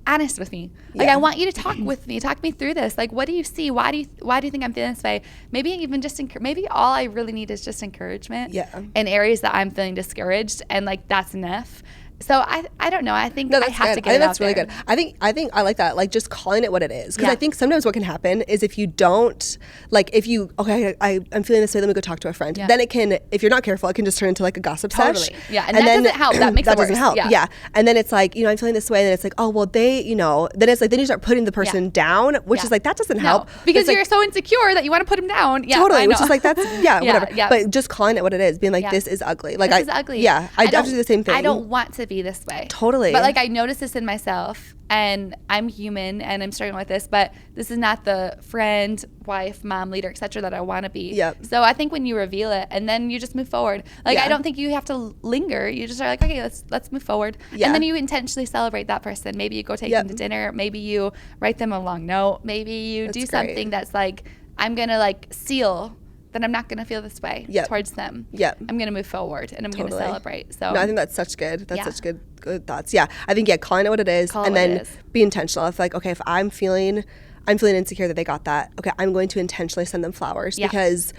honest with me. Like I want you to talk with me, talk me through this. Like, what do you see? Why do you think I'm feeling this way? Maybe even just maybe all I really need is just encouragement. Yeah. In areas that I'm feeling discouraged, and like that's enough. So I don't know. I think I have to get it out there. I think that's really good. I think I like that. Like just calling it what it is. Because I think sometimes what can happen is if you don't, like if you, okay, I'm feeling this way, let me go talk to a friend. Then it can, if you're not careful, it can just turn into like a gossip sesh. Yeah, and that doesn't help. That makes it worse. That doesn't help. Yeah. And then it's like, I'm feeling this way, and then it's like, oh, well, they, then it's like, then you start putting the person down, which is like, that doesn't help. Because you're so insecure that you want to put them down. Yeah, totally. Which is like, that's, whatever. Yeah. But just calling it what it is, being like, this is ugly. Like, this is ugly. Yeah. I have to do the same thing. I don't want to be this way. Totally. But like I notice this in myself, and I'm human and I'm struggling with this, but this is not the friend, wife, mom, leader, etc. that I want to be. Yep. So I think when you reveal it and then you just move forward. Like I don't think you have to linger. You just are like, okay, let's move forward. Yeah. And then you intentionally celebrate that person. Maybe you go take them to dinner. Maybe you write them a long note. Maybe you do something that's like, I'm gonna like seal that I'm not going to feel this way towards them. Yeah. I'm going to move forward and I'm going to celebrate. So no, I think that's such good. That's such good thoughts. Yeah. I think, calling it what it is and then be intentional. If like, okay, if I'm feeling insecure that they got that, okay, I'm going to intentionally send them flowers because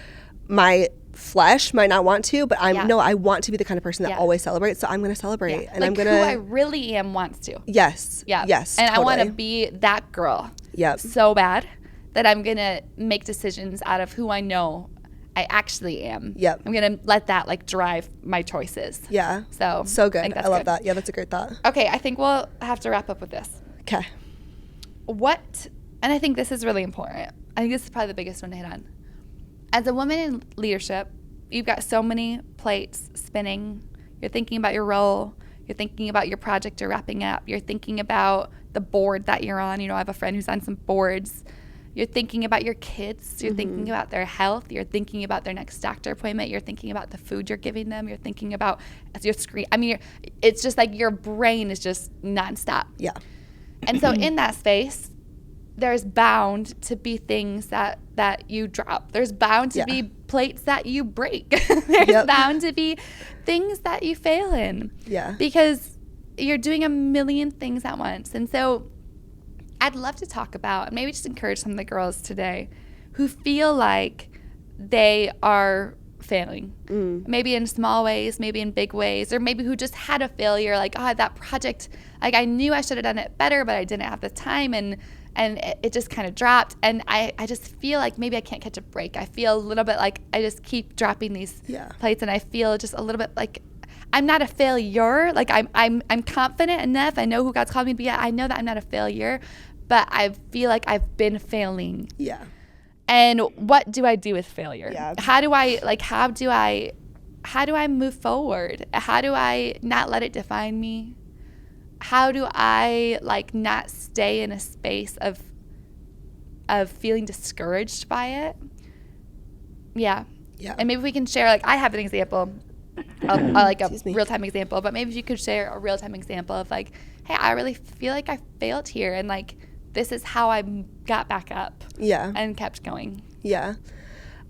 my flesh might not want to, but I want to be the kind of person that always celebrates. So I'm going to celebrate and like I'm going to. Who I really am wants to. Yes. Yeah. Yes. And I want to be that girl. Yep. So bad that I'm going to make decisions out of who I know I actually am. Yep. I'm going to let that like drive my choices. Yeah. So good. I love that. Yeah, that's a great thought. Okay, I think we'll have to wrap up with this. Okay. And I think this is really important. I think this is probably the biggest one to hit on. As a woman in leadership, you've got so many plates spinning. You're thinking about your role. You're thinking about your project you're wrapping up. You're thinking about the board that you're on. I have a friend who's on some boards. You're thinking about your kids. You're thinking about their health. You're thinking about their next doctor appointment. You're thinking about the food you're giving them. You're thinking about your screen. I mean, it's just like your brain is just nonstop. Yeah. And so in that space, there's bound to be things that you drop. There's bound to be plates that you break. There's bound to be things that you fail in. Yeah. Because you're doing a million things at once. And so I'd love to talk about, and maybe just encourage some of the girls today who feel like they are failing, maybe in small ways, maybe in big ways, or maybe who just had a failure, like, oh, that project, like I knew I should have done it better, but I didn't have the time, and it just kind of dropped, and I just feel like maybe I can't catch a break. I feel a little bit like I just keep dropping these plates, and I feel just a little bit like I'm not a failure. Like I'm confident enough. I know who God's called me to be. I know that I'm not a failure, but I feel like I've been failing. Yeah. And what do I do with failure? Yeah. How do I move forward? How do I not let it define me? How do I not stay in a space of feeling discouraged by it? Yeah. Yeah. And maybe we can share, I have an example of a real-time example, but maybe if you could share a real-time example of hey, I really feel like I failed here, and this is how I got back up. Yeah. And kept going. Yeah.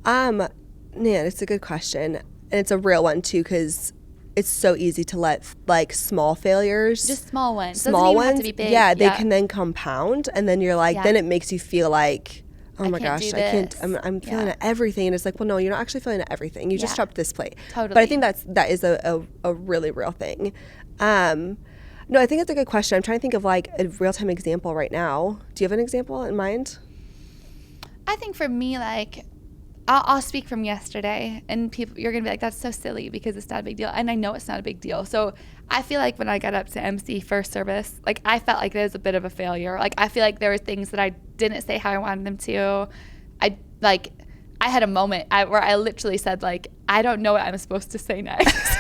Man, it's a good question. And it's a real one too, because it's so easy to let small failures. Just small ones. Small ones. Have to be big. Yeah, they can then compound, and then you're then it makes you feel like, oh my gosh, I can't, I'm feeling at everything. And it's well, no, you're not actually feeling at everything. You just dropped this plate. Totally. But I think that is a really real thing. No, I think it's a good question. I'm trying to think of a real-time example right now. Do you have an example in mind? I think for me, I'll speak from yesterday, and you're going to be that's so silly because it's not a big deal. And I know it's not a big deal. So I feel like when I got up to MC first service, I felt like it was a bit of a failure. I feel like there were things that I didn't say how I wanted them to. I had a moment where I literally said, I don't know what I'm supposed to say next.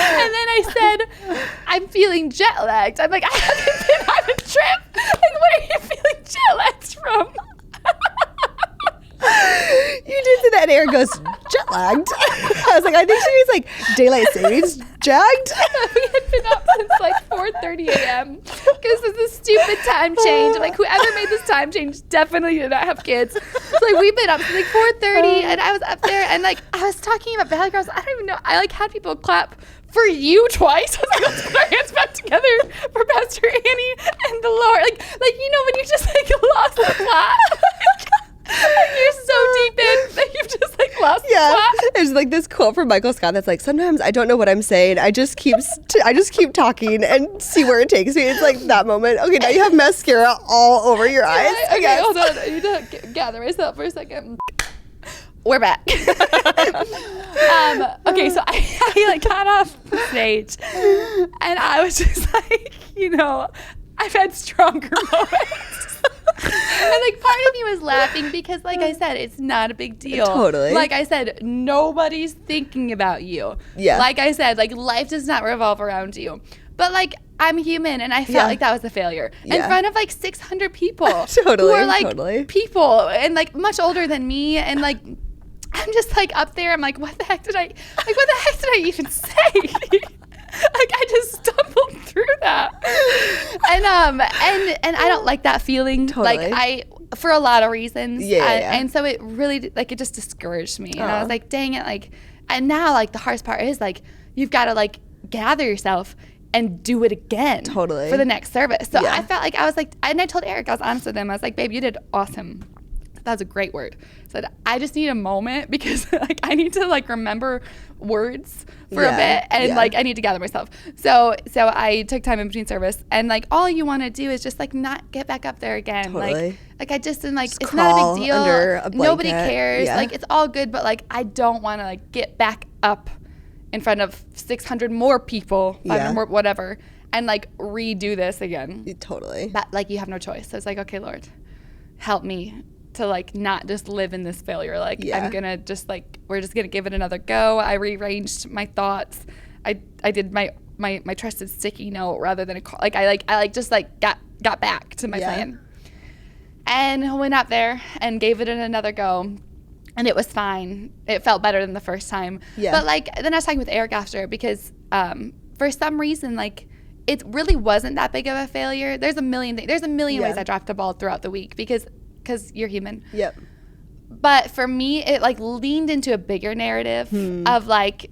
And then I said, I'm feeling jet lagged. I'm like, I haven't been on a trip. Like, what are you feeling jet lagged from? You did say that, and Eric goes, jet lagged. I was like, I think she means like daylight savings jagged. We had been up since like 4:30 a.m. because of this stupid time change. Like, whoever made this time change definitely did not have kids. So like, we've been up since like 4:30, and I was up there, and like I was talking about Valley Girls. I don't even know. I like had people clap for you twice. I was like, let's put our hands back together for Pastor Annie and the Lord. Like you know when you just like lost the plot. Like, you're so deep in that you've just like lost the plot. There's like this quote from Michael Scott that's like, sometimes I don't know what I'm saying. I just keep talking and see where it takes me. It's like that moment. Okay, now you have mascara all over your eyes. Okay, hold on. I need to gather myself for a second. We're back. Okay, so I like got off the stage and I was just like, you know, I've had stronger moments. And like part of me was laughing because like I said, it's not a big deal. Totally. Like I said, nobody's thinking about you. Yeah. Like I said, like life does not revolve around you. But like I'm human and I felt like that was a failure. In front of like 600 people. Totally. Who are like people and like much older than me, and like I'm just like up there, I'm like, what the heck did I even say? Like I just stumbled through that, and I don't like that feeling. Totally. Like for a lot of reasons. Yeah. And so it really like it just discouraged me, and I was like, dang it, like. And now like the hardest part is like you've got to like gather yourself and do it again. Totally. For the next service. So I felt like I was like, and I told Eric, I was honest with him. I was like, babe, you did awesome. That was a great word. I said, I just need a moment because like I need to like remember words for a bit, and like I need to gather myself. So I took time in between service, and like all you want to do is just like not get back up there again. Totally. Like I just am like, just it's not a big deal. Under a Nobody blanket. cares. Yeah. Like it's all good, but like I don't want to like get back up in front of 600 more people, 500 more, whatever, and like redo this again. Totally. But like you have no choice. So it's like, okay, Lord, help me to like not just live in this failure. Like I'm gonna just like, we're just gonna give it another go. I rearranged my thoughts. I did my trusted sticky note rather than a call. Like I just like got back to my plan, and went out there and gave it another go, and it was fine. It felt better than the first time. But like then I was talking with Eric after, because for some reason like it really wasn't that big of a failure. There's a million things. There's a million ways I dropped the ball throughout the week because you're human. Yep. But for me, it like leaned into a bigger narrative of like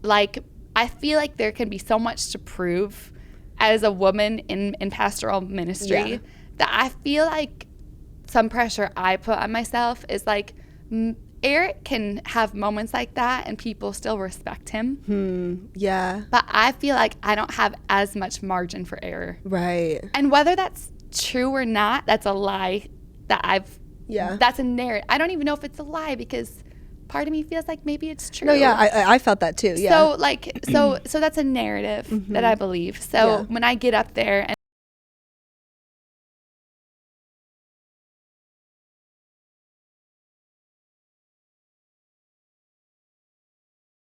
I feel like there can be so much to prove as a woman in pastoral ministry that I feel like some pressure I put on myself is like Eric can have moments like that and people still respect him. Yeah. But I feel like I don't have as much margin for error. Right. And whether that's true or not, that's a lie that that's a narrative. I don't even know if it's a lie because part of me feels like maybe it's true. No, I felt that too. Yeah. So like, so that's a narrative that I believe. So when I get up there and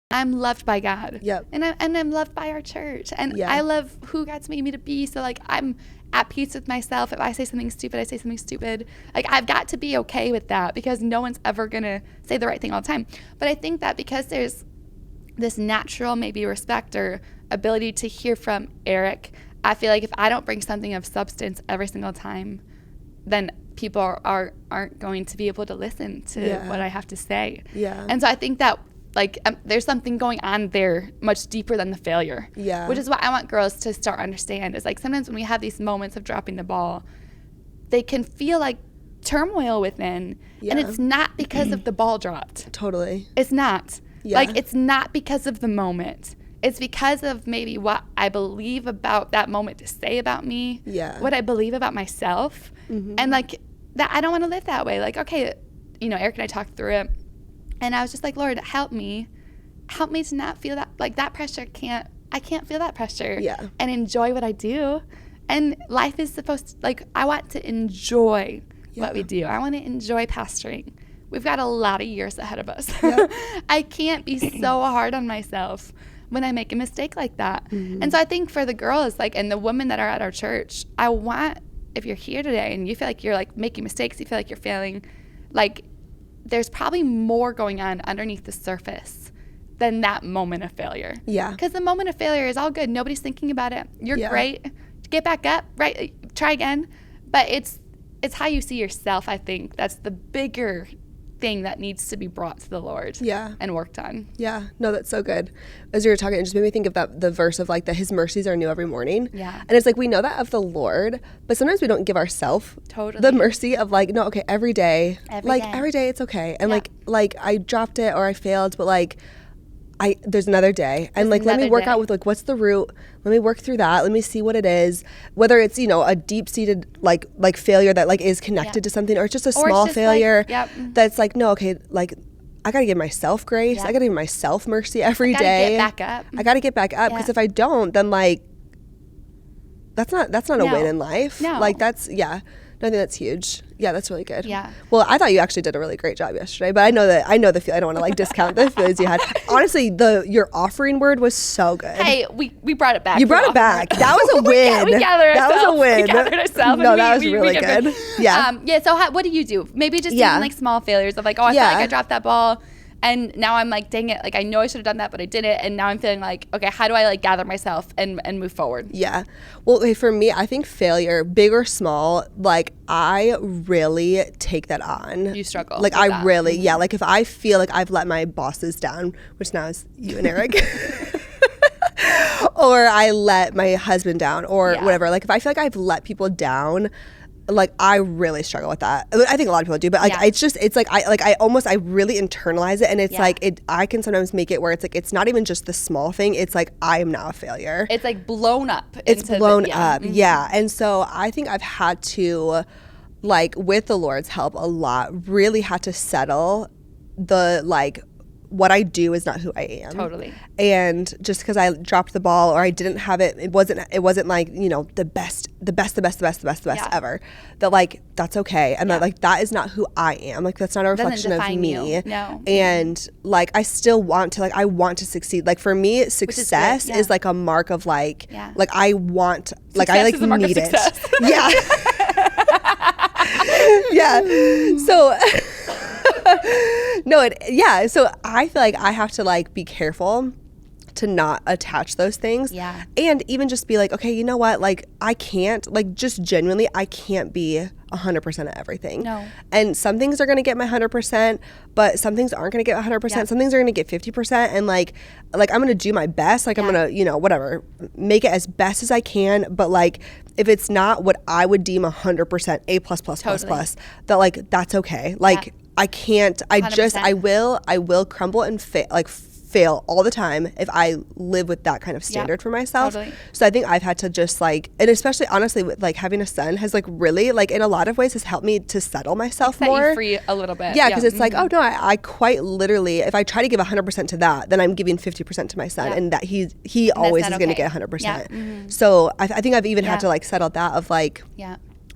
I'm loved by God. Yep. And I'm loved by our church. And I love who God's made me to be. So like I'm at peace with myself. If I say something stupid, I say something stupid. Like I've got to be okay with that because no one's ever gonna say the right thing all the time. But I think that because there's this natural maybe respect or ability to hear from Eric, I feel like if I don't bring something of substance every single time, then people aren't going to be able to listen to what I have to say. Yeah. And so I think that like there's something going on there much deeper than the failure. Yeah. Which is what I want girls to start understand is like sometimes when we have these moments of dropping the ball, they can feel like turmoil within, and it's not because of the ball dropped. Totally. It's not. Yeah. Like it's not because of the moment. It's because of maybe what I believe about that moment to say about me. Yeah. What I believe about myself. And like that I don't want to live that way. Like, okay, you know, Eric and I talked through it. And I was just like, Lord, help me to not feel that, like that pressure I can't feel that pressure and enjoy what I do. And life is supposed to, like, I want to enjoy what we do. I want to enjoy pastoring. We've got a lot of years ahead of us. I can't be so hard on myself, when I make a mistake like that. And so I think for the girls, like, and the women that are at our church, I want, if you're here today and you feel like you're like making mistakes, you feel like you're failing, like there's probably more going on underneath the surface than that moment of failure. Yeah. Because the moment of failure is all good. Nobody's thinking about it. You're great. Get back up, right? Try again. But it's how you see yourself, I think. That's the bigger thing that needs to be brought to the Lord and worked on. Yeah. No, that's so good. As you were talking, it just made me think of the verse of like that his mercies are new every morning. Yeah. And it's like we know that of the Lord, but sometimes we don't give ourselves the mercy of like, no, okay, every day it's okay. And like I dropped it or I failed, but like there's another day, and like let me work out with like what's the root. Let me work through that. Let me see what it is. Whether it's a deep-seated like failure that like is connected to something, or it's just a small failure that's like no, okay, like I gotta give myself grace. I gotta give myself mercy every day. I gotta get back up because if I don't, then like that's not a win in life. No. Like that's I think that's huge. Yeah, that's really good. Yeah. Well, I thought you actually did a really great job yesterday, but I know the feel. I don't want to like discount the feelings you had. Honestly, your offering word was so good. Hey, we brought it back. You brought it back. That was a win. we gathered ourselves. That was a win. We gathered ourselves. No, that was really good. Yeah. So what do you do? Maybe just even like small failures of like, I felt like I dropped that ball. And now I'm like, dang it, like I know I should have done that, but I didn't. And now I'm feeling like, okay, how do I like gather myself and move forward? Yeah. Well, okay, for me, I think failure, big or small, like I really take that on. You struggle. Like I really, like if I feel like I've let my bosses down, which now is you and Eric, or I let my husband down or whatever, like if I feel like I've let people down, like I really struggle with that. I think a lot of people do, but like it's like I really internalize it, and it's like I can sometimes make it where it's like it's not even just the small thing. It's like I am now a failure. It's like blown up. It's blown up, And so I think I've had to, like with the Lord's help, a lot really had to settle the like what I do is not who I am. Totally. And just because I dropped the ball or I didn't have it, it wasn't like, the best ever. That like, that's okay. And that like, that is not who I am. Like, that's not a reflection of me. You. No. And like, I still want to, like, I want to succeed. Like for me, success is like a mark of like, like I want, like success I like need it. So so I feel like I have to like be careful to not attach those things. Yeah. And even just be like, okay, you know what? Like I can't, like just genuinely, I can't be 100% of everything. No. And some things are going to get my 100%, but some things aren't going to get 100%. Some things are going to get 50%. And like I'm going to do my best. Like I'm going to, whatever, make it as best as I can. But like, if it's not what I would deem 100% A++++, that like, that's okay. Like I can't, I will crumble and fail all the time if I live with that kind of standard for myself. Totally. So I think I've had to just like, and especially honestly with like having a son has like really like in a lot of ways has helped me to settle myself more. Set you free a little bit. Yeah, because it's like, oh no, I quite literally, if I try to give 100% to that, then I'm giving 50% to my son, and that he always is going to get 100%. Yeah. So I think I've even had to like settle that of like,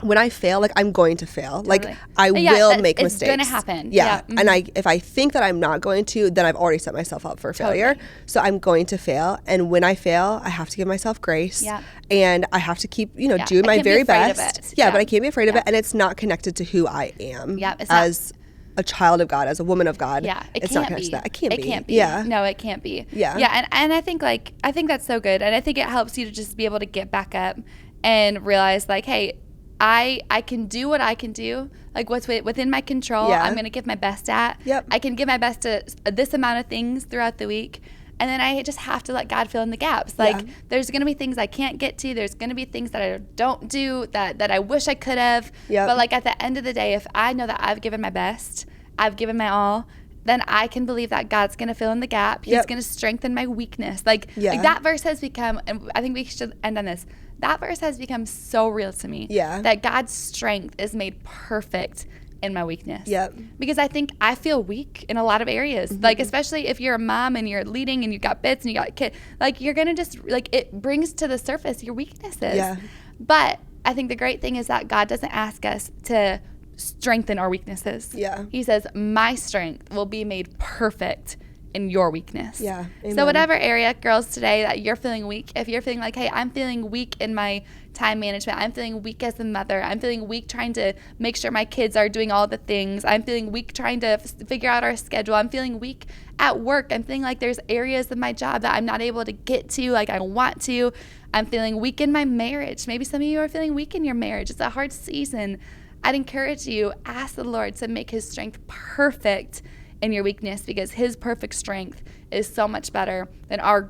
when I fail, like I'm going to fail. Totally. Like I will make mistakes. It's going to happen. Yeah. And if I think that I'm not going to, then I've already set myself up for failure. So I'm going to fail. And when I fail, I have to give myself grace. Yeah. And I have to keep, doing my very best. Yeah, but I can't be afraid of it. And it's not connected to who I am as a child of God, as a woman of God. Yeah. It's not connected to that. It can't be. Yeah. No, it can't be. Yeah. Yeah. And I think that's so good. And I think it helps you to just be able to get back up and realize like, hey, I can do what I can do, like what's within my control. I'm going to give my best at. Yep. I can give my best to this amount of things throughout the week. And then I just have to let God fill in the gaps. Like there's going to be things I can't get to. There's going to be things that I don't do that I wish I could have. Yep. But like at the end of the day, if I know that I've given my best, I've given my all, then I can believe that God's going to fill in the gap. He's going to strengthen my weakness. Like that verse has become, and I think we should end on this, that verse has become so real to me. Yeah. That God's strength is made perfect in my weakness. Yep. Because I think I feel weak in a lot of areas. Mm-hmm. Like especially if you're a mom and you're leading and you got bits and you got a kid, like you're going to just, like it brings to the surface your weaknesses. Yeah. But I think the great thing is that God doesn't ask us to strengthen our weaknesses. Yeah. He says, my strength will be made perfect in your weakness. Yeah. Amen. So whatever area, girls, today that you're feeling weak, if you're feeling like, hey, I'm feeling weak in my time management, I'm feeling weak as a mother, I'm feeling weak trying to make sure my kids are doing all the things, I'm feeling weak trying to figure out our schedule, I'm feeling weak at work, I'm feeling like there's areas of my job that I'm not able to get to like I want to, I'm feeling weak in my marriage. Maybe some of you are feeling weak in your marriage. It's a hard season. I'd encourage you, ask the Lord to make his strength perfect in your weakness, because his perfect strength is so much better than our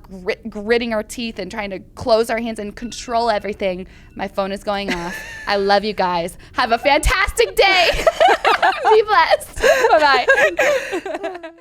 gritting our teeth and trying to close our hands and control everything. My phone is going off. I love you guys. Have a fantastic day. Be blessed. Bye-bye.